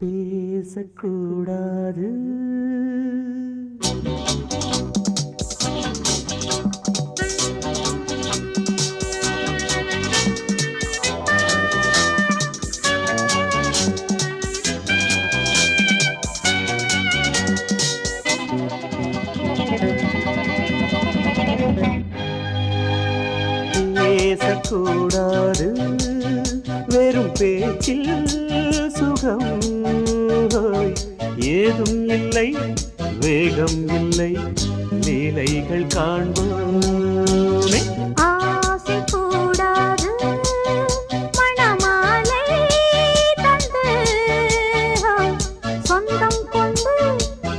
பேசக்கூடாது. பேசக்கூடாது, வெறும் பேச்சில் சுகம் ஏதும் இல்லை, வேகம் இல்லை, லீலைகள் காண்போமே. ஆசை கூடாது, மணமாலை தந்து சொந்தம் கொண்டு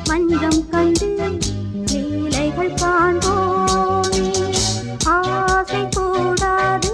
மஞ்சம் கண்டு லீலைகள் காண்போமே. ஆசை கூடாது.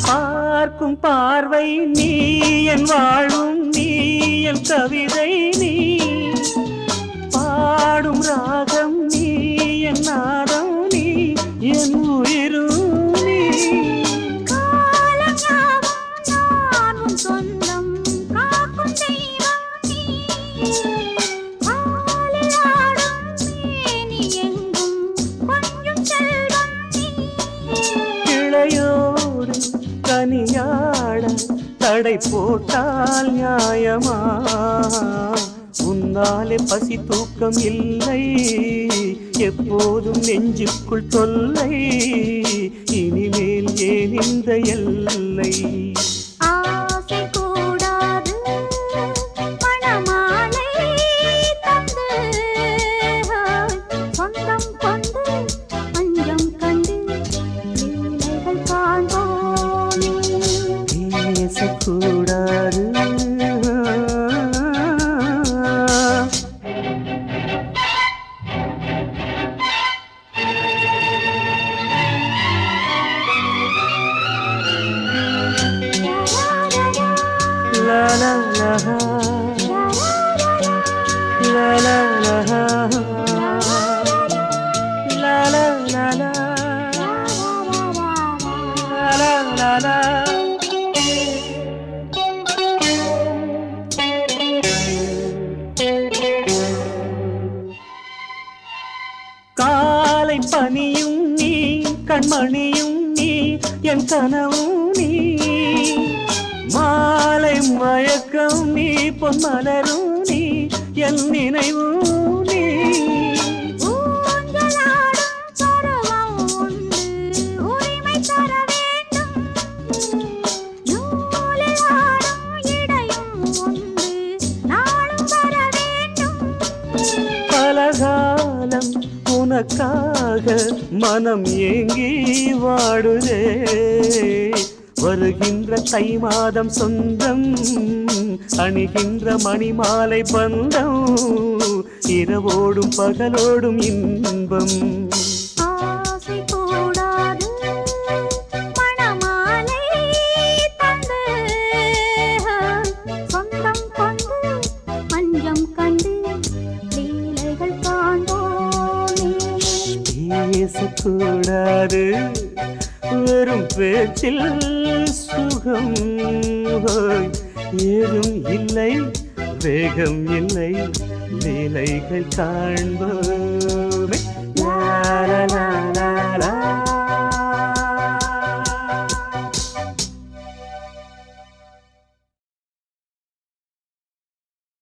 பார்க்கும் பார்வை நீ, என் வாழும் நீ, என் கவிதை நீ, பாடும் ராகம் நீ, என் நாதம் நீ, என் உயிரும் நீ. காலம் யாவும் நான் உன் சொந்தம், காக்கும் தெய்வம் நீ. காலில் ஆடும் மேனி எங்கும் கொஞ்சம் செல்வம் நீ. கிளையோடு கனியாட தடை போட்டால் நியாயமா? உன்னாலே பசி தூக்கம் இல்லை, எப்போதும் நெஞ்சுக்குள் தொல்லை, இனிமேல் ஏன் இந்த எல்லை? ஆசை கூடாது, மணமாலை தந்து சொந்தம் கொண்டு மஞ்சம் கண்டு லீலைகள் காண்போமே. பேசக்கூடாது. La la la la la la la la la la la la la. காலை பனியும் நீ, கண்மணியும் நீ, என் கனவும் நீ, மாலை மயக்கம் நீ, பொன்மலரும் நீ, என் நினைவும் நீ. ஊஞ்சலாடும் பருவம் உண்டு, உரிமை தர வேண்டும். நூலில் ஆடும் இடையும் உண்டு, நாளும் வர வேண்டும். பலகாலம் உனக்காக மனம் ஏங்கி வாடுதே, வருகின்ற தை மாதம் சொந்தம், அணிகின்ற மணிமாலை பந்தம், இரவோடும் பகலோடும் இன்பம். ஆசை கூடாது, மணமாலை தந்து சொந்தம் கொண்டு மஞ்சம் கண்டு லீலைகள் காண்போமே. பேசக்கூடாது, வெறும் பேச்சில் சுகம் ஏதும் இல்லை, வேகம் இல்லை, லீலைகள் காண்போமே. லா லா லா லா.